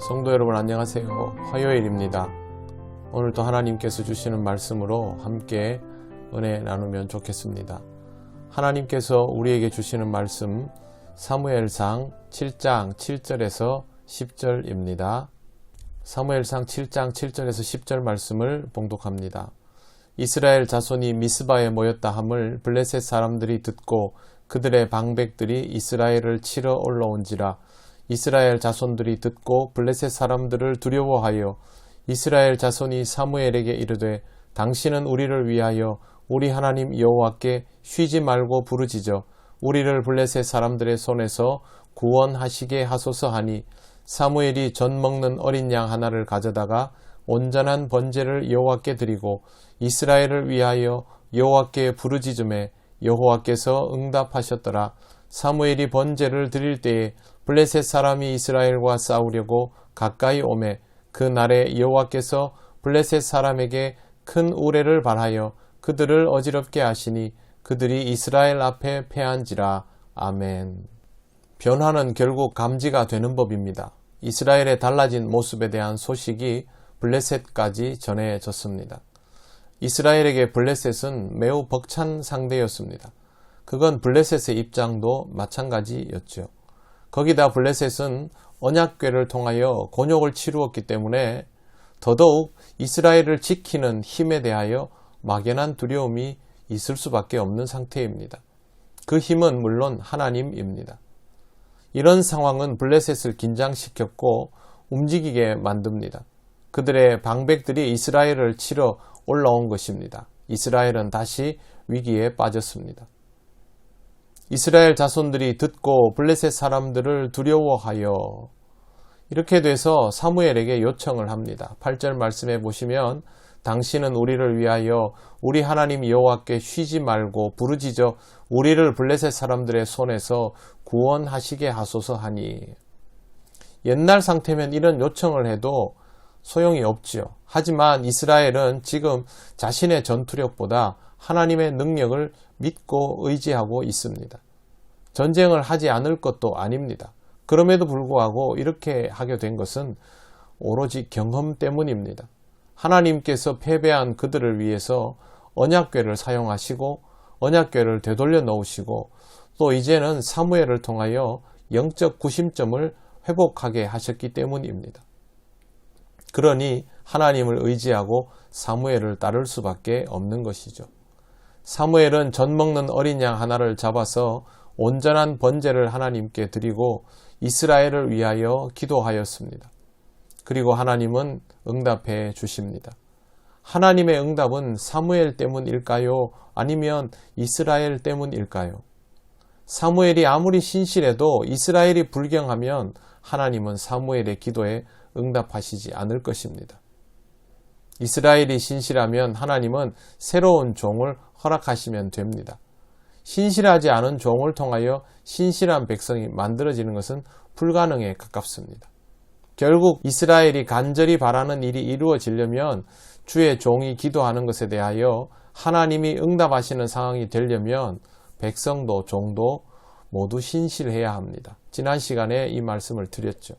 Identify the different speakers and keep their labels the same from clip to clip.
Speaker 1: 성도 여러분 안녕하세요. 화요일입니다. 오늘도 하나님께서 주시는 말씀으로 함께 은혜 나누면 좋겠습니다. 하나님께서 우리에게 주시는 말씀 사무엘상 7장 7절에서 10절입니다. 사무엘상 7장 7절에서 10절 말씀을 봉독합니다. 이스라엘 자손이 미스바에 모였다 함을 블레셋 사람들이 듣고 그들의 방백들이 이스라엘을 치러 올라온지라. 이스라엘 자손들이 듣고 블레셋 사람들을 두려워하여 이스라엘 자손이 사무엘에게 이르되 당신은 우리를 위하여 우리 하나님 여호와께 쉬지 말고 부르짖어 우리를 블레셋 사람들의 손에서 구원하시게 하소서 하니 사무엘이 전 먹는 어린 양 하나를 가져다가 온전한 번제를 여호와께 드리고 이스라엘을 위하여 여호와께 부르짖음에 여호와께서 응답하셨더라. 사무엘이 번제를 드릴 때에 블레셋 사람이 이스라엘과 싸우려고 가까이 오매 그 날에 여호와께서 블레셋 사람에게 큰 우레를 발하여 그들을 어지럽게 하시니 그들이 이스라엘 앞에 패한지라. 아멘. 변화는 결국 감지가 되는 법입니다. 이스라엘의 달라진 모습에 대한 소식이 블레셋까지 전해졌습니다. 이스라엘에게 블레셋은 매우 벅찬 상대였습니다. 그건 블레셋의 입장도 마찬가지였죠. 거기다 블레셋은 언약궤를 통하여 곤욕을 치루었기 때문에 더더욱 이스라엘을 지키는 힘에 대하여 막연한 두려움이 있을 수밖에 없는 상태입니다. 그 힘은 물론 하나님입니다. 이런 상황은 블레셋을 긴장시켰고 움직이게 만듭니다. 그들의 방백들이 이스라엘을 치러 올라온 것입니다. 이스라엘은 다시 위기에 빠졌습니다. 이스라엘 자손들이 듣고 블레셋 사람들을 두려워하여 이렇게 돼서 사무엘에게 요청을 합니다. 8절 말씀해 보시면 당신은 우리를 위하여 우리 하나님 여호와께 쉬지 말고 부르짖어 우리를 블레셋 사람들의 손에서 구원하시게 하소서 하니. 옛날 상태면 이런 요청을 해도 소용이 없지요. 하지만 이스라엘은 지금 자신의 전투력보다 하나님의 능력을 믿고 의지하고 있습니다. 전쟁을 하지 않을 것도 아닙니다. 그럼에도 불구하고 이렇게 하게 된 것은 오로지 경험 때문입니다. 하나님께서 패배한 그들을 위해서 언약궤를 사용하시고 언약궤를 되돌려 놓으시고 또 이제는 사무엘을 통하여 영적 구심점을 회복하게 하셨기 때문입니다. 그러니 하나님을 의지하고 사무엘을 따를 수밖에 없는 것이죠. 사무엘은 젖 먹는 어린 양 하나를 잡아서 온전한 번제를 하나님께 드리고 이스라엘을 위하여 기도하였습니다. 그리고 하나님은 응답해 주십니다. 하나님의 응답은 사무엘 때문일까요? 아니면 이스라엘 때문일까요? 사무엘이 아무리 신실해도 이스라엘이 불경하면 하나님은 사무엘의 기도에 응답하시지 않을 것입니다. 이스라엘이 신실하면 하나님은 새로운 종을 허락하시면 됩니다. 신실하지 않은 종을 통하여 신실한 백성이 만들어지는 것은 불가능에 가깝습니다. 결국 이스라엘이 간절히 바라는 일이 이루어지려면 주의 종이 기도하는 것에 대하여 하나님이 응답하시는 상황이 되려면 백성도 종도 모두 신실해야 합니다. 지난 시간에 이 말씀을 드렸죠.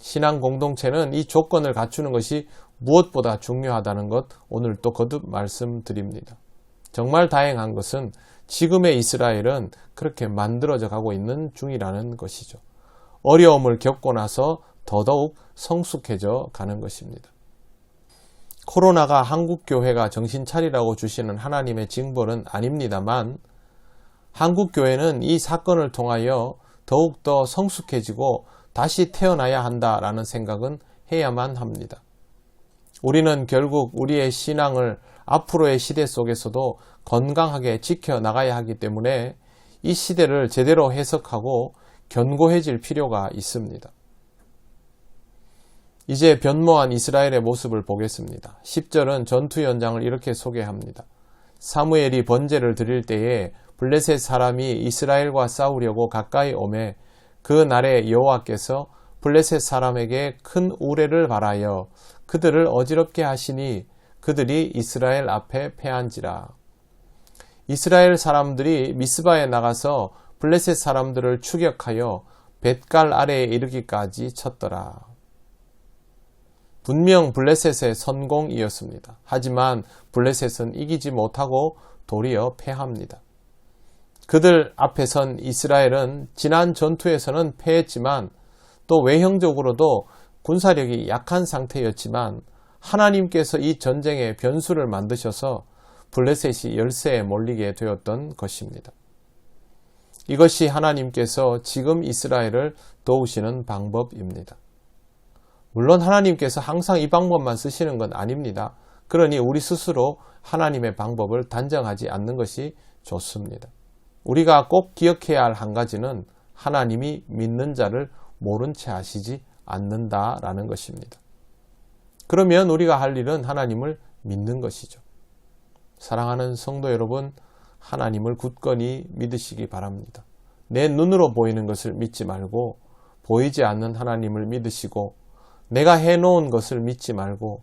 Speaker 1: 신앙 공동체는 이 조건을 갖추는 것이 무엇보다 중요하다는 것 오늘 또 거듭 말씀드립니다. 정말 다행한 것은 지금의 이스라엘은 그렇게 만들어져 가고 있는 중이라는 것이죠. 어려움을 겪고 나서 더더욱 성숙해져 가는 것입니다. 코로나가 한국교회가 정신 차리라고 주시는 하나님의 징벌은 아닙니다만 한국교회는 이 사건을 통하여 더욱더 성숙해지고 다시 태어나야 한다라는 생각은 해야만 합니다. 우리는 결국 우리의 신앙을 앞으로의 시대 속에서도 건강하게 지켜나가야 하기 때문에 이 시대를 제대로 해석하고 견고해질 필요가 있습니다. 이제 변모한 이스라엘의 모습을 보겠습니다. 10절은 전투 현장을 이렇게 소개합니다. 사무엘이 번제를 드릴 때에 블레셋 사람이 이스라엘과 싸우려고 가까이 오매 그 날에 여호와께서 블레셋 사람에게 큰 우레를 발하여 그들을 어지럽게 하시니 그들이 이스라엘 앞에 패한지라. 이스라엘 사람들이 미스바에 나가서 블레셋 사람들을 추격하여 뱃갈 아래에 이르기까지 쳤더라. 분명 블레셋의 선공이었습니다. 하지만 블레셋은 이기지 못하고 도리어 패합니다. 그들 앞에 선 이스라엘은 지난 전투에서는 패했지만 또 외형적으로도 군사력이 약한 상태였지만 하나님께서 이 전쟁의 변수를 만드셔서 블레셋이 열세에 몰리게 되었던 것입니다. 이것이 하나님께서 지금 이스라엘을 도우시는 방법입니다. 물론 하나님께서 항상 이 방법만 쓰시는 건 아닙니다. 그러니 우리 스스로 하나님의 방법을 단정하지 않는 것이 좋습니다. 우리가 꼭 기억해야 할 한 가지는 하나님이 믿는 자를 모른 채 하시지 않는다라는 것입니다. 그러면 우리가 할 일은 하나님을 믿는 것이죠. 사랑하는 성도 여러분, 하나님을 굳건히 믿으시기 바랍니다. 내 눈으로 보이는 것을 믿지 말고 보이지 않는 하나님을 믿으시고 내가 해놓은 것을 믿지 말고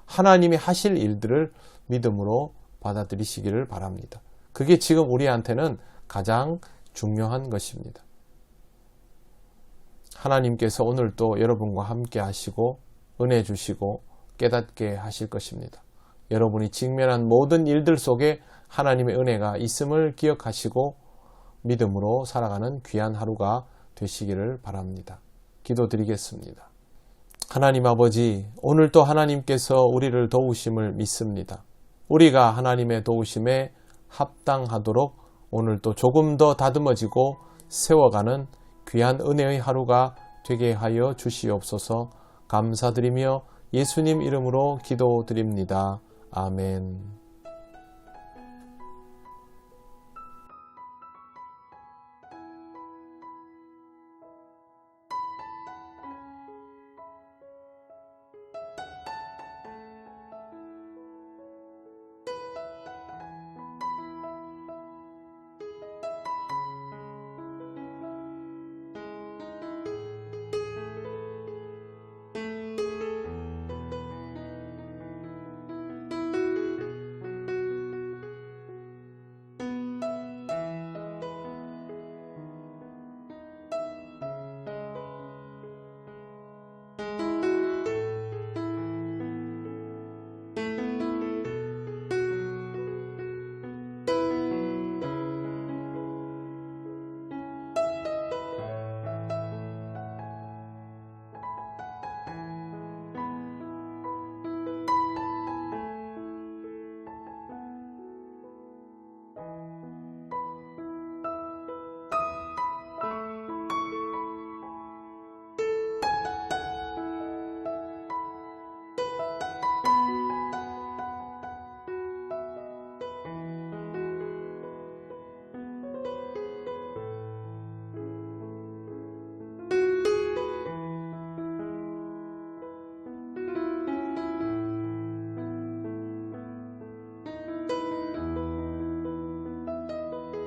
Speaker 1: 하나님이 하실 일들을 믿음으로 받아들이시기를 바랍니다. 그게 지금 우리한테는 가장 중요한 것입니다. 하나님께서 오늘도 여러분과 함께 하시고 은혜 주시고 깨닫게 하실 것입니다. 여러분이 직면한 모든 일들 속에 하나님의 은혜가 있음을 기억하시고 믿음으로 살아가는 귀한 하루가 되시기를 바랍니다. 기도드리겠습니다. 하나님 아버지, 오늘도 하나님께서 우리를 도우심을 믿습니다. 우리가 하나님의 도우심에 합당하도록 오늘도 조금 더 다듬어지고 세워가는 귀한 은혜의 하루가 되게 하여 주시옵소서. 감사드리며 예수님 이름으로 기도드립니다. 아멘.